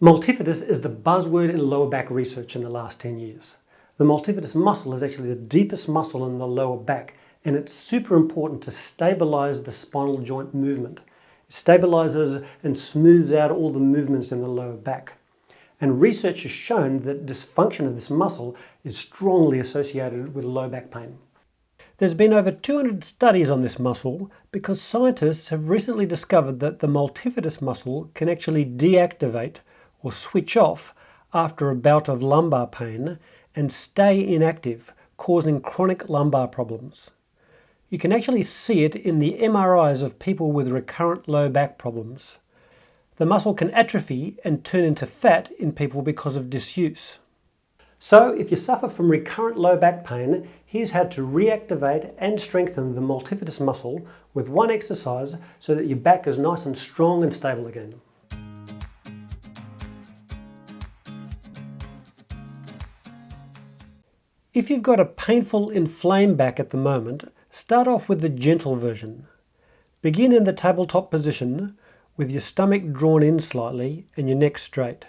Multifidus is the buzzword in lower back research in the last 10 years. The multifidus muscle is actually the deepest muscle in the lower back, and it's super important to stabilize the spinal joint movement. It stabilizes and smooths out all the movements in the lower back. And research has shown that dysfunction of this muscle is strongly associated with low back pain. There's been over 200 studies on this muscle because scientists have recently discovered that the multifidus muscle can actually deactivate or switch off after a bout of lumbar pain and stay inactive, causing chronic lumbar problems. You can actually see it in the MRIs of people with recurrent low back problems. The muscle can atrophy and turn into fat in people because of disuse. So if you suffer from recurrent low back pain, here's how to reactivate and strengthen the multifidus muscle with one exercise so that your back is nice and strong and stable again. If you've got a painful, inflamed back at the moment, start off with the gentle version. Begin in the tabletop position with your stomach drawn in slightly and your neck straight.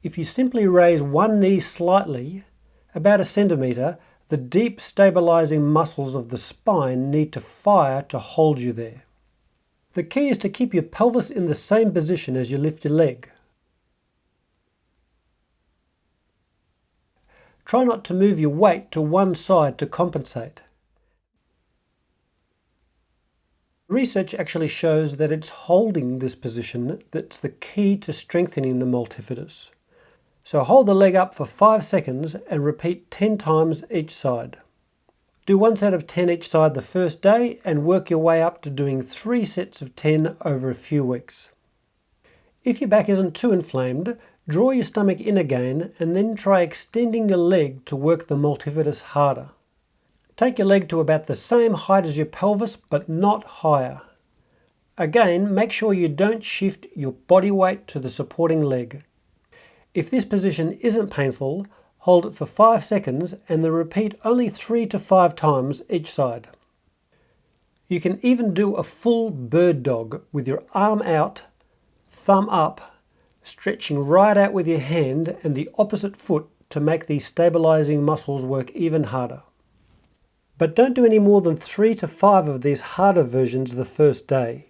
If you simply raise one knee slightly, about 1 centimetre, the deep stabilizing muscles of the spine need to fire to hold you there. The key is to keep your pelvis in the same position as you lift your leg. Try not to move your weight to one side to compensate. Research actually shows that it's holding this position that's the key to strengthening the multifidus. So hold the leg up for 5 seconds and repeat 10 times each side. Do 1 set of 10 each side the first day and work your way up to doing 3 sets of 10 over a few weeks. If your back isn't too inflamed, draw your stomach in again and then try extending your leg to work the multifidus harder. Take your leg to about the same height as your pelvis but not higher. Again, make sure you don't shift your body weight to the supporting leg. If this position isn't painful, hold it for 5 seconds and then repeat only 3 to 5 times each side. You can even do a full bird dog with your arm out, thumb up, stretching right out with your hand and the opposite foot to make these stabilizing muscles work even harder. But don't do any more than 3 to 5 of these harder versions the first day.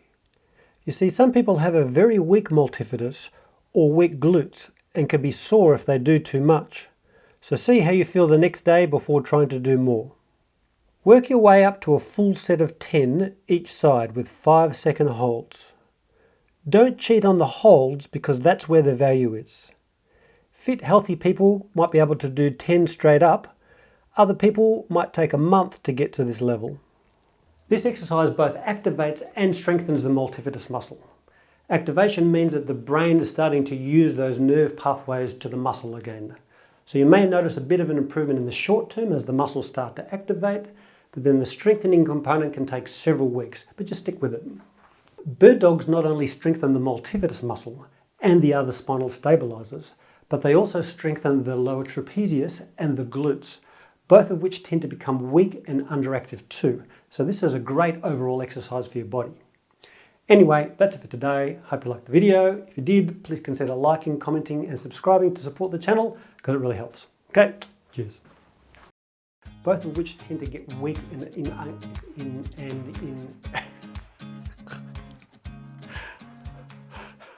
You see, some people have a very weak multifidus or weak glutes and can be sore if they do too much. So see how you feel the next day before trying to do more. Work your way up to a full set of 10 each side with 5-second holds. Don't cheat on the holds because that's where the value is. Fit, healthy people might be able to do 10 straight up. Other people might take a month to get to this level. This exercise both activates and strengthens the multifidus muscle. Activation means that the brain is starting to use those nerve pathways to the muscle again. So you may notice a bit of an improvement in the short term as the muscles start to activate, but then the strengthening component can take several weeks, but just stick with it. Bird dogs not only strengthen the multifidus muscle and the other spinal stabilizers, but they also strengthen the lower trapezius and the glutes, both of which tend to become weak and underactive too. So this is a great overall exercise for your body. Anyway, that's it for today. Hope you liked the video. If you did, please consider liking, commenting and subscribing to support the channel because it really helps. Okay, cheers. Both of which tend to get weak in